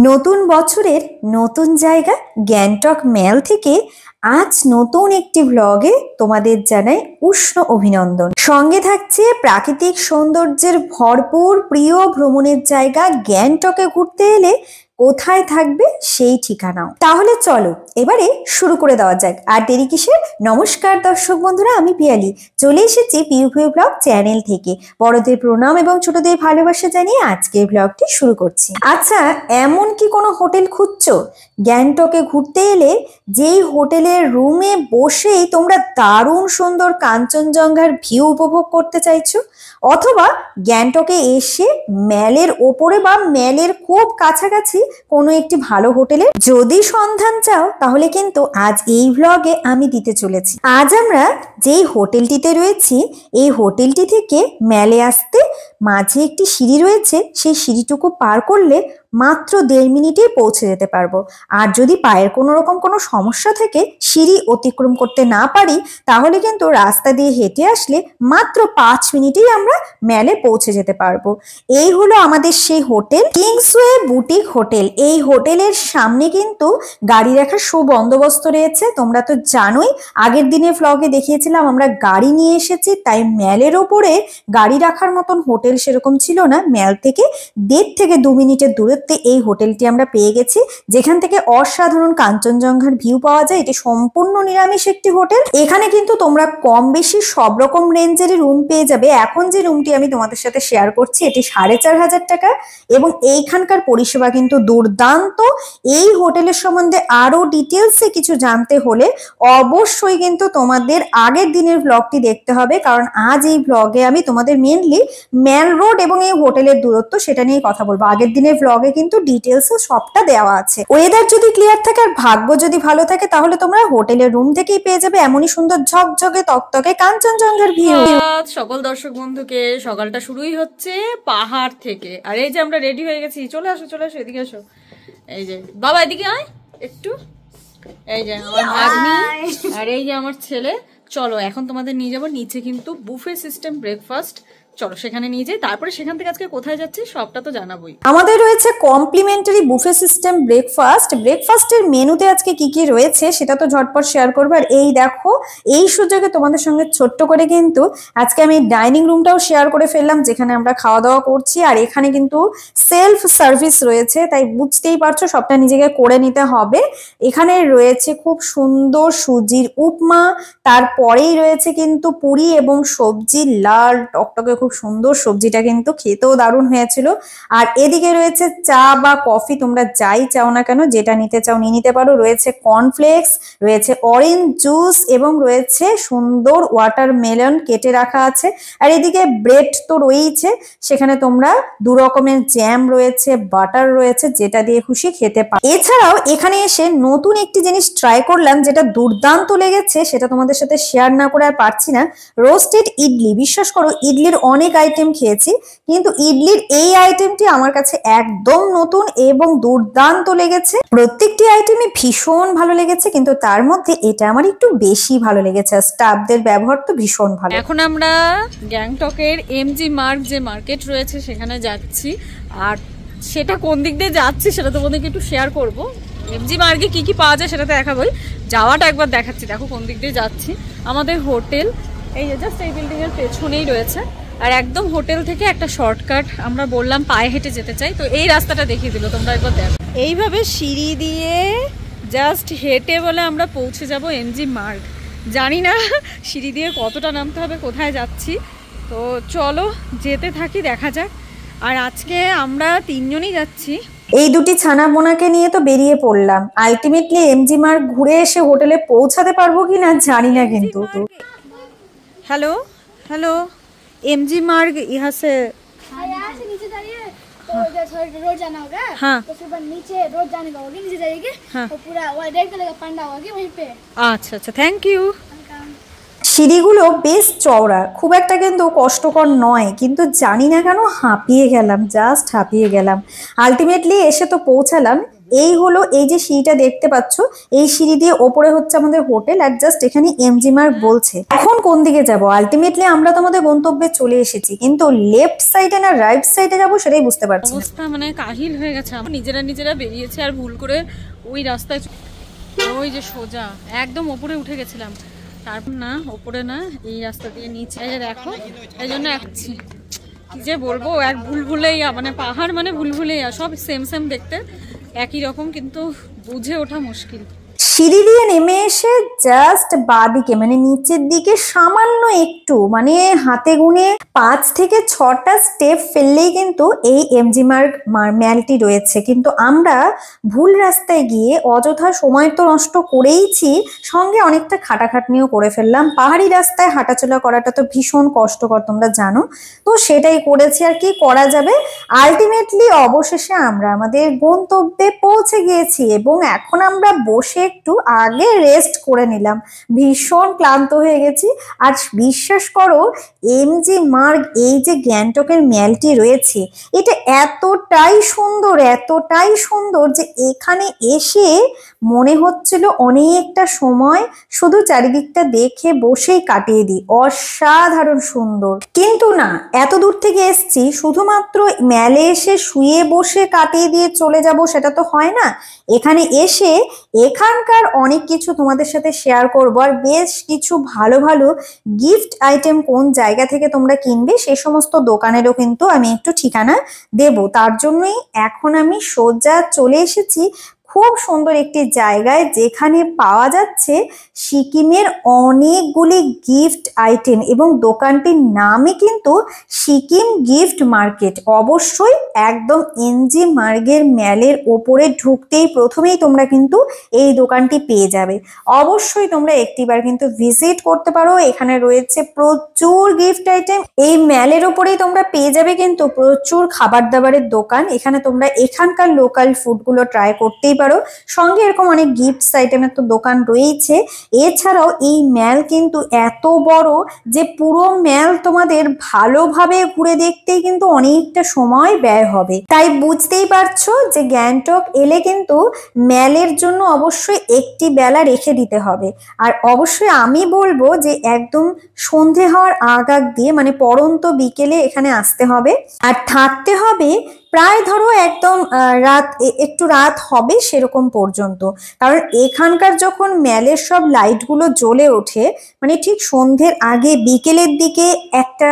নতুন বছরের নতুন জায়গা গ্যাংটক ম্যাল থেকে আজ নতুন একটি ব্লগে তোমাদের জানাই উষ্ণ অভিনন্দন। সঙ্গে থাকছে প্রাকৃতিক সৌন্দর্যের ভরপুর প্রিয় ভ্রমণের জায়গা গ্যাংটকে ঘুরতে এলে কোথায় থাকবে সেই ঠিকানাও। তাহলে চলো এবারে শুরু করে দেওয়া যাক, আর দেরি কিসের। নমস্কার দর্শক বন্ধুরা, আমি পিয়ালি চলে এসেছি পিউপিউ ব্লগ চ্যানেল থেকে। বড়দের প্রণাম এবং ছোটদের ভালোবাসা জানিয়ে আজকের ব্লগটি শুরু করছি। আচ্ছা, এমন কি কোনো হোটেল খুঁজছো গ্যাংটকে ঘুরতে এলে যেই হোটেলের রুমে বসেই তোমরা দারুণ সুন্দর কাঞ্চনজঙ্ঘার ভিউ উপভোগ করতে চাইছো, অথবা গ্যাংটকে এসে ম্যালের ওপরে বা ম্যালের খুব কাছাকাছি কোনো একটি ভালো হোটেলের যদি সন্ধান চাও, তাহলে কিন্তু আজ এই ব্লগে আমি দিতে চলেছি। আজ আমরা যেই হোটেলটিতে রয়েছি, এই হোটেলটি থেকে ম্যালে আসতে মাঝে একটি সিঁড়ি রয়েছে, সেই সিঁড়িটুকু পার করলে মাত্র 1.5 মিনিটেই পৌঁছে যেতে পারবো। আর যদি পায়ের কোনো রকম কোনো সমস্যা থেকে সিঁড়ি অতিক্রম করতে না পারি, তাহলে কিন্তু রাস্তা দিয়ে হেঁটে আসলে মাত্র 5 মিনিটেই আমরা ম্যালে পৌঁছে যেতে পারবো। এই হলো আমাদের সেই হোটেল, কিংসওয়ে বুটিক হোটেল। এই হোটেলের সামনে কিন্তু গাড়ি রাখার সুবন্দোবস্ত রয়েছে। তোমরা তো জানোই, আগের দিনে ভ্লগে দেখিয়েছিলাম আমরা গাড়ি নিয়ে এসেছি, তাই ম্যালের ওপরে গাড়ি রাখার মতন হোটেল সেরকম ছিল না। ম্যাল থেকে 1.5 থেকে 2 মিনিটের দূরত্বে এই হোটেলটি আমরা পেয়ে গেছি, যেখান থেকে অসাধারণ কাঞ্চনজঙ্ঘার ভিউ পাওয়া যায়। এটি সম্পূর্ণ নিরামিষ একটি হোটেল। এখানে কিন্তু তোমরা কম বেশি সব রকম রেঞ্জের রুম পেয়ে যাবে। এখন যে রুমটি আমি তোমাদের সাথে শেয়ার করছি, এটি 4,500 টাকা এবং এইখানকার পরিষেবা কিন্তু দুর্দান্ত। এই হোটেলের সম্বন্ধে আরো ডিটেলসে কিছু জানতে হলে অবশ্যই কিন্তু তোমাদের আগের দিনের ব্লগটি দেখতে হবে, কারণ আজ এই ব্লগে আমি তোমাদের মেনলি ম্যাল রোড এবং এই হোটেলের দূরত্ব সেটা নিয়ে কথা বলবো। আগের দিনের ব্লগে কিন্তু ডিটেলসে সবটা দেওয়া আছে। ওয়েদার যদি ক্লিয়ার থাকে আর ভাগ্য যদি ভালো থাকে, তাহলে তোমরা হোটেলের রুম থেকেই পেয়ে যাবে এমনই সুন্দর ঝকঝকে তকতকে কাঞ্চনজঙ্ঘার ভিউ। সকল দর্শক বন্ধুকে সকালটা শুরুই হচ্ছে পাহাড় থেকে। আর এই যে আমরা রেডি হয়ে গেছি, চলে আসো চলে আসো, এদিকে আসো। এই যে বাবা এদিকে আয় একটু। এই যে আমার ভাগ্নি আর এই যে আমার ছেলে। চলো এখন তোমাদের নিয়ে যাবো নিচে, কিন্তু বুফে সিস্টেম ব্রেকফাস্ট। চলো সেখানে নিয়ে যাই, তারপরে সেখান থেকে আজকে কোথায় যাচ্ছি সবটা তো জানাবোই। আমাদের রয়েছে কমপ্লিমেন্টারি বুফে সিস্টেম ব্রেকফাস্ট। ব্রেকফাস্টের মেনুতে আজকে কি কি রয়েছে সেটা তো ঝটপট শেয়ার করবো। আর এই দেখো, এই সুযোগে তোমাদের সঙ্গে ছোট্ট করে কিন্তু আজকে আমি ডাইনিং রুমটাও শেয়ার করে ফেললাম, যেখানে আমরা খাওয়া দাওয়া করছি। আর এখানে কিন্তু সেলফ সার্ভিস রয়েছে, তাই বুঝতেই পারছো সবটা নিজেকে করে নিতে হবে। এখানে রয়েছে খুব সুন্দর সুজির উপমা, তারপরেই রয়েছে কিন্তু পুরি এবং সবজি, লাল টকটকে খুব সুন্দর সবজিটা কিন্তু খেতেও দারুণ হয়েছিল। আর এদিকে রয়েছে চা বা কফি, তোমরা যাই চাও না কেন, যেটা নিতে চাও নিয়ে নিতে পারো। রয়েছে কর্নফ্লেক্স, রয়েছে অরেঞ্জ জুস এবং রয়েছে সুন্দর ওয়াটারমেলন কেটে রাখা আছে। আর এদিকে ব্রেড তো রয়েছে, সেখানে তোমরা 2 রকমের জ্যাম রয়েছে, বাটার রয়েছে, যেটা দিয়ে খুশি খেতে পারো। এছাড়াও এখানে এসে নতুন একটি জিনিস ট্রাই করলাম, যেটা দুর্দান্ত লেগেছে, সেটা তোমাদের সাথে শেয়ার না করে আর পারছি না। রোস্টেড ইডলি। বিশ্বাস করো, ইডলির অনেক আইটেম খেয়েছি, কিন্তু ইডলির এই আইটেমটি আমার কাছে একদম নতুন এবং দুর্দান্ত লেগেছে। প্রত্যেকটি আইটেমই ভীষণ ভালো লেগেছে, কিন্তু তার মধ্যে এটা আমার একটু বেশি ভালো লেগেছে। স্টাফদের ব্যবহার তো ভীষণ ভালো। এখন আমরা গ্যাংটকের এমজি মার্গ যে মার্কেট রয়েছে সেখানে যাচ্ছি, আর সেটা কোন দিক দিয়ে যাচ্ছি সেটা তোমাদেরকে একটু শেয়ার করব। এমজি মার্গে কি কি পাওয়া যায় সেটা তো দেখাবোই, যাওয়াটা একবার দেখাচ্ছি। দেখো কোন দিক দিয়ে যাচ্ছি। আমাদের হোটেল এই যে জাস্ট এই বিল্ডিং এর পেছনেই রয়েছে, আর একদম হোটেল থেকে একটা শর্টকাট। আমরা বললাম পায়ে হেঁটে যেতে চাই, তো এই রাস্তাটা দেখিয়ে দিল, তোমরা একবার দেখো। এইভাবে সিঁড়ি দিয়ে জাস্ট হেঁটে বলে আমরা পৌঁছে যাব এমজি মার্গ। জানি না সিঁড়ি দিয়ে কতটা নামতে হবে, কোথায় যাচ্ছি, তো চলো যেতে থাকি, দেখা যাক। আর আজকে আমরা 3 জনই যাচ্ছি। এই দুটি ছানা বোনাকে নিয়ে তো বেরিয়ে পড়লাম। আলটিমেটলি এমজি মার্গ ঘুরে এসে হোটেলে পৌঁছাতে পারবো কিনা জানি না, কিন্তু हेलो हेलो एमजी मार्ग यहाँ से यहाँ से नीचे जाइए तो रोड जाना होगा। हाँ। तो फिर नीचे रोड जाने का होगा, नीचे जाइएगा। हाँ। तो पूरा रेड कलर का पंडा होगा वहीं पे। अच्छा अच्छा थैंक यू। সিঁড়িগুলো বেশ চওড়া, খুব একটা কিন্তু কষ্টকর নয়, কিন্তু জানি না কেন হাঁপিয়ে গেলাম, জাস্ট হাঁপিয়ে গেলাম। আলটিমেটলি এসে তো পৌঁছালাম এই হলো, এই যে সিঁড়িটা দেখতে পাচ্ছ, এই সিঁড়ি দিয়ে ওপরে হচ্ছে আমাদের হোটেল, আর জাস্ট এখানে এমজি মার্গ বলছে। এখন কোন দিকে যাব? আলটিমেটলি আমরা তো আমাদের গন্তব্যে চলে এসেছি, কিন্তু লেফট সাইডে না রাইট সাইডে যাব সেটাই বুঝতে পারছি না। অবস্থা মানে কাহিল হয়ে গেছে, আমরা নিজেরা বেরিয়েছে আর ভুল করে ওই রাস্তায়, ওই যে সোজা একদম ওপরে উঠে গেছিলাম, তারপর না ওপরে না এই রাস্তা দিয়ে নিচে, এই যে দেখো, এই জন্য কি যে বলবো, এক ভুলভুলাইয়া, মানে পাহাড় মানে ভুলভুলাইয়া, সব সেম সেম দেখতে একই রকম, কিন্তু বুঝে ওঠা মুশকিল। সিঁড়ি দিয়ে নেমে এসে জাস্ট বাঁদিকে মানে নিচের দিকে সামান্য একটু, মানে হাতে গুনে 5 থেকে 6টা স্টেপ ফেললেই কিন্তু এই এমজি মার্গ ম্যালটি রয়েছে। কিন্তু আমরা ভুল রাস্তায় গিয়ে অযথা সময় তো নষ্ট করেইছি, সঙ্গে অনেকটা খাটাখাটনিও করে ফেললাম। পাহাড়ি রাস্তায় হাঁটাচলা করাটা তো ভীষণ কষ্টকর, তোমরা জানো, তো সেটাই করেছি, আর কি করা যাবে। আলটিমেটলি অবশেষে আমরা আমাদের গন্তব্যে পৌঁছে গিয়েছি এবং এখন আমরা বসে একটু আগে রেস্ট করে নিলাম, ভীষণ ক্লান্ত হয়ে গেছি। আর বিশ্বাস করো, এমজি মার্গ এই যে গ্যাংটকের ম্যালটি রয়েছে, এটা এতটাই সুন্দর যে এখানে এসে মনে হচ্ছিল অনেকটা সময় শুধু চারিদিকটা দেখে বসেই কাটিয়ে দিই, অসাধারণ সুন্দর। কিন্তু না, এত দূর থেকে এসছি শুধুমাত্র ম্যালে এসে শুয়ে বসে কাটিয়ে দিয়ে চলে যাব সেটা তো হয় না। এখানে এসে এখানকার অনেক কিছু তোমাদের সাথে শেয়ার করবো, আর বেশ কিছু ভালো ভালো গিফট আইটেম কোন জায়গা থেকে তোমরা কিনবে সে সমস্ত দোকানেরও কিন্তু আমি একটু ঠিকানা দেব। তার জন্যই এখন আমি সোজা চলে এসেছি খুব সুন্দর একটি জায়গায়, যেখানে পাওয়া যাচ্ছে সিকিমের অনেকগুলি গিফট আইটেম, এবং দোকানটির নামই কিন্তু সিকিম গিফট মার্কেট। অবশ্যই একদম এমজি মার্গের ম্যালের ওপরে ঢুকতেই প্রথমেই তোমরা কিন্তু এই দোকানটি পেয়ে যাবে। অবশ্যই তোমরা একটিবার কিন্তু ভিজিট করতে পারো, এখানে রয়েছে প্রচুর গিফট আইটেম। এই ম্যালের ওপরেই তোমরা পেয়ে যাবে কিন্তু প্রচুর খাবার দাবারের দোকান, এখানে তোমরা এখানকার লোকাল ফুডগুলো ট্রাই করতেই পারো, সঙ্গে এরকম অনেক গিফটস আইটেমের তো দোকান রয়েছে। এছাড়াও এই ম্যাল কিন্তু এত বড় যে পুরো ম্যাল তোমাদের ভালোভাবে ঘুরে দেখতেই কিন্তু অনেকটা সময় ব্যয় হবে। তাই বুঝতেই পারছো যে গ্যাংটক এলে কিন্তু ম্যালের জন্য অবশ্যই একটি বেলা রেখে দিতে হবে। আর অবশ্যই আমি বলবো যে একদম সন্ধে হওয়ার আগ দিয়ে, মানে পড়ন্ত বিকেলে এখানে আসতে হবে, আর থাকতে হবে প্রায় ধরো একদম একটু রাত হবে সেরকম পর্যন্ত। কারণ এখানকার যখন ম্যালের সব লাইটগুলো জ্বলে ওঠে, মানে ঠিক সন্ধ্যের আগে বিকেলের দিকে একটা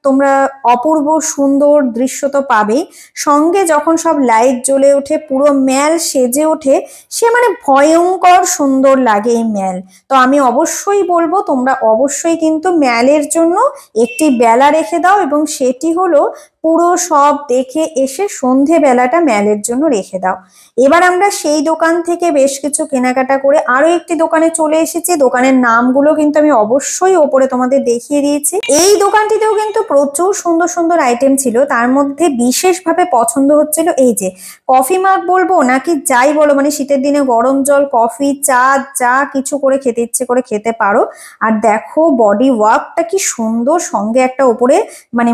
তোমরা অপূর্ব সুন্দর দৃশ্য তো পাবে, সঙ্গে যখন সব লাইট জ্বলে ওঠে পুরো ম্যাল সেজে ওঠে, সে মানে ভয়ঙ্কর সুন্দর লাগে এই ম্যাল। তো আমি অবশ্যই বলবো তোমরা অবশ্যই কিন্তু ম্যালের জন্য একটি বেলা রেখে দাও, এবং সেটি হলো পুরো সব দেখে এসে সন্ধে বেলাটা ম্যালের জন্য রেখে দাও। এবার আমরা সেই দোকান থেকে বেশ কিছু কেনাকাটা করে আরো একটি দোকানে চলে এসেছি। দোকানের নামগুলো কিন্তু আমি অবশ্যই ওপরে তোমাদের দেখিয়ে দিয়েছি। এই দোকানটিতেও কিন্তু প্রচুর সুন্দর সুন্দর আইটেম ছিল, তার মধ্যে বিশেষভাবে পছন্দ হচ্ছিল এই যে কফি মাগ বলবো নাকি যাই বলো, মানে শীতের দিনে গরম জল, কফি, চা, যা কিছু করে খেতে ইচ্ছে করে খেতে পারো। আর দেখো বডি ওয়ার্কটা কি সুন্দর, সঙ্গে একটা ওপরে মানে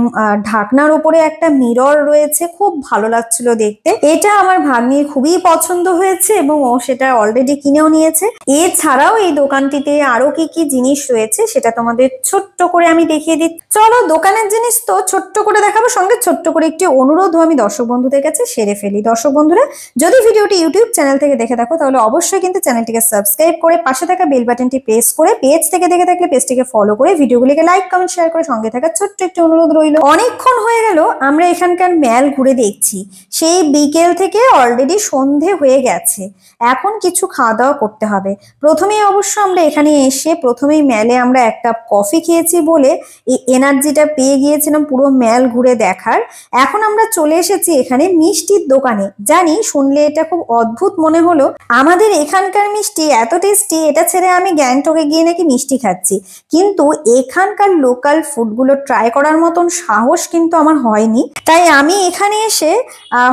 ঢাকনার ওপরে একটা মিরর রয়েছে, খুব ভালো লাগছিল দেখতে। এটা আমার ভাগ্নির খুবই পছন্দ হয়েছে এবং ও সেটা অলরেডি কিনেও নিয়েছে। এছাড়াও এই দোকানটিতে আরো কি কি জিনিস রয়েছে সেটা তোমাদের ছোট্ট করে আমি দেখিয়ে দিই। চলো, দোকানের জিনিস তো ছোট্ট করে দেখাবো, সঙ্গে ছোট্ট করে একটি অনুরোধও আমি দর্শক বন্ধুদের কাছে সেরে ফেলি। দর্শক বন্ধুরা, যদি ভিডিওটি ইউটিউব চ্যানেল থেকে দেখে থাকো তাহলে অবশ্যই কিন্তু চ্যানেলটিকে সাবস্ক্রাইব করে পাশে থাকা বেল বাটনটি প্রেস করে, পেজ থেকে দেখে থাকলে পেজটিকে ফলো করে, ভিডিওগুলিকে লাইক কমেন্ট শেয়ার করে সঙ্গে থাকা ছোট্ট একটি অনুরোধ রইল। অনেকক্ষণ হয়ে গেল আমরা এখানকার ম্যাল ঘুরে দেখছি, সেই বিকেল থেকে অলরেডি সন্ধে হয়ে গেছে, এখন কিছু খাওয়া দাওয়া করতে হবে। প্রথমেই অবশ্য আমরা এখানে এসে প্রথমেই ম্যালে আমরা এক কাপ কফি খেয়েছি বলে এই এনার্জিটা পেয়ে গিয়েছিলাম পুরো ম্যাল ঘুরে দেখার। এখন আমরা চলে এসেছি এখানে মিষ্টির দোকানে। জানি শুনলে এটা খুব অদ্ভুত মনে হলো, আমাদের এখানকার মিষ্টি এত টেস্টি, এটা ছেড়ে আমি গ্যাংটকে গিয়ে নাকি মিষ্টি খাচ্ছি, কিন্তু এখানকার লোকাল ফুডগুলো ট্রাই করার মতন সাহস কিন্তু আমার হয়নি। তাই আমি এখানে এসে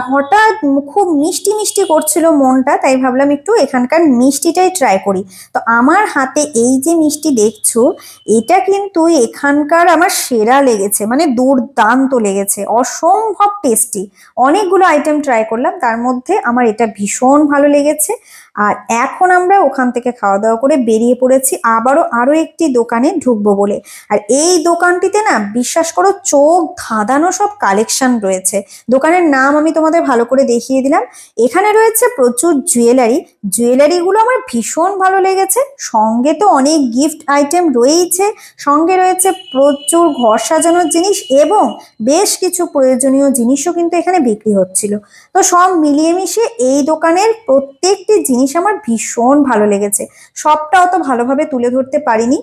হঠাৎ খুব মিষ্টি মিষ্টি করছিল মনটা, তাই ভাবলাম একটু এখানকার মিষ্টিটাই ট্রাই করি। তো আমার হাতে এই যে মিষ্টি দেখছো, এটা কিন্তু এখানকার আমার সেরা লেগেছে। লেগেছে, মানে দুর্দান্ত লেগেছে, অসম্ভব টেস্টি। অনেকগুলো আইটেম ট্রাই করলাম, তার মধ্যে আমার এটা ভীষণ ভালো লেগেছে। আর এখন আমরা ওখান থেকে খাওয়া দাওয়া করে বেরিয়ে পড়েছি আরো একটি দোকানে ঢুকবো বলে। আর এই দোকানটিতে না বিশ্বাস করো চোখ ধাঁধানো সব কালেকশন রয়েছে। দোকানের নাম আমি তোমাদের ভালো করে দেখিয়ে দিলাম। এখানে রয়েছে প্রচুর জুয়েলারিগুলো আমার ভীষণ ভালো লেগেছে। সঙ্গে তো অনেক গিফট আইটেম রয়েইছে, সঙ্গে রয়েছে প্রচুর ঘর সাজানোর জিনিস এবং বেশ কিছু প্রয়োজনীয় জিনিসও কিন্তু এখানে বিক্রি হচ্ছিল। তো সব মিলিয়ে মিশিয়ে এই দোকানের প্রত্যেকটি জিনিস আমার ভীষণ ভালো লেগেছে। সবটা অত ভালোভাবে তুলে ধরতে পারিনি।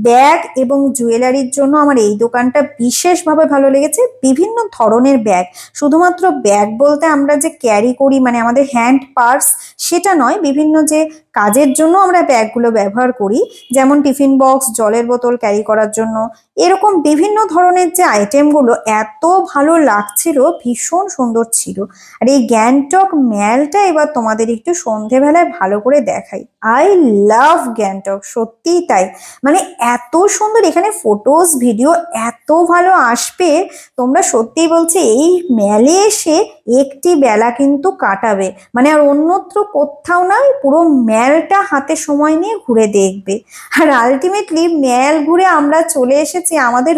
ব্যাগ এবং জুয়েলারির জন্য আমার এই দোকানটা বিশেষভাবে ভালো লেগেছে। বিভিন্ন ধরনের ব্যাগ, শুধুমাত্র ব্যাগ বলতে আমরা যে ক্যারি করি মানে আমাদের হ্যান্ড পার্স সেটা নয়, বিভিন্ন যে কাজের জন্য আমরা ব্যাগগুলো ব্যবহার করি, যেমন টিফিন বক্স, জলের বোতল ক্যারি করার জন্য, এরকম বিভিন্ন ধরনের যে আইটেমগুলো এত ভালো লাগছিল, ভীষণ সুন্দর ছিল। আর এই গ্যাংটক ম্যালটা এবার তোমাদের একটু সন্ধেবেলায় ভালো করে দেখাই। আই লাভ গ্যাংটক, সত্যিই তাই, মানে এত সুন্দর। এখানে ফটোজ ভিডিও এত ভালো আসবে, তোমরা সত্যিই বলছি এই ম্যালে এসে একটি বেলা কিন্তু কাটাবে, মানে আর অন্যত্র কোথাও নয়, পুরো ম্যালটা হাতে সময় নিয়ে ঘুরে দেখবে। আর আলটিমেটলি ম্যাল ঘুরে আমরা চলে এসেছি আমাদের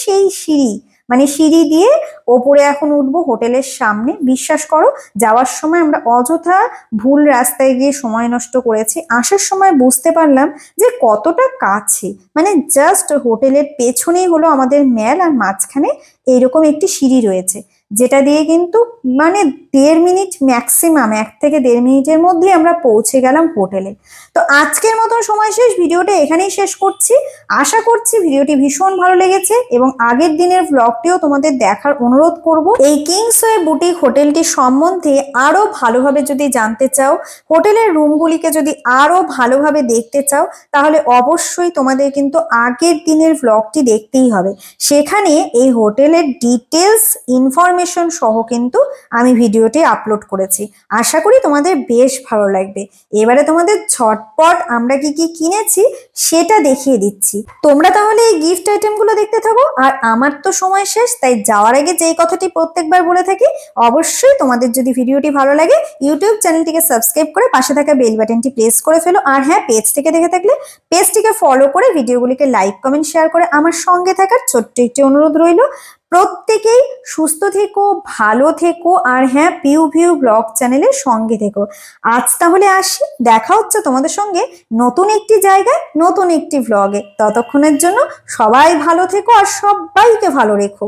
সেই সিঁড়ি, মানে সিঁড়ি দিয়ে ওপরে এখন উঠবো হোটেলের সামনে। বিশ্বাস করো যাওয়ার সময় আমরা অযথা ভুল রাস্তায় গিয়ে সময় নষ্ট করেছি, আসার সময় বুঝতে পারলাম যে কতটা কাছে, মানে জাস্ট হোটেলের পেছনেই হলো আমাদের ম্যাল, আর মাঝখানে এইরকম একটি সিঁড়ি রয়েছে, যেটা দিয়ে কিন্তু মানে 1.5 মিনিট ম্যাক্সিমাম, 1 থেকে 1.5 মিনিটের মধ্যে আমরা পৌঁছে গেলাম হোটেলে। তো আজকের মতন সময় শেষ, ভিডিওটা এখানেই শেষ করছি। আশা করছি ভিডিওটি ভীষণ ভালো লেগেছে এবং আগের দিনের ব্লগটিও তোমাদের দেখার অনুরোধ করব। এই কিংসওয়ে বুটিক হোটেলটি সম্বন্ধে আরো ভালোভাবে যদি জানতে চাও, হোটেলের রুমগুলিকে যদি আরো ভালোভাবে দেখতে চাও, তাহলে অবশ্যই তোমাদের কিন্তু আগের দিনের ব্লগটি দেখতেই হবে। সেখানে এই হোটেলের ডিটেলস ইনফরমেশন সহ কিন্তু আমি ভিডিওটি আপলোড করেছি। আশা করি তোমাদের বেশ ভালো লাগবে। এবারে তোমাদের ঝটপট আমরা কি কি কিনেছি সেটা দেখিয়ে দিচ্ছি। তোমরা তাহলে এই গিফট আইটেমগুলো দেখতে থাকো। আর আমার তো সময় শেষ, তাই যাওয়ার আগে যেই কথাটি প্রত্যেকবার বলে থাকি, অবশ্যই তোমাদের যদি ভিডিওটি ভালো লাগে ইউটিউব চ্যানেলটিকে সাবস্ক্রাইব করে পাশে থাকা বেল বাটনটি প্রেস করে ফেলো। আর হ্যাঁ, পেজ থেকে দেখে থাকলে পেজটিকে ফলো করে ভিডিওগুলিকে লাইক, কমেন্ট, শেয়ার করে আমার সঙ্গে থাকার ছোট্ট একটি অনুরোধ রইল। প্রত্যেকেই সুস্থ থেকো, ভালো থেকো, আর হ্যাঁ, পিউ ভিউ ব্লগ চ্যানেলের সঙ্গে থেকো। আজ তাহলে আসি, দেখা হচ্ছে তোমাদের সঙ্গে নতুন একটি জায়গায়, নতুন একটি ব্লগে। ততক্ষণের জন্য সবাই ভালো থেকো আর সবাইকে ভালো রেখো।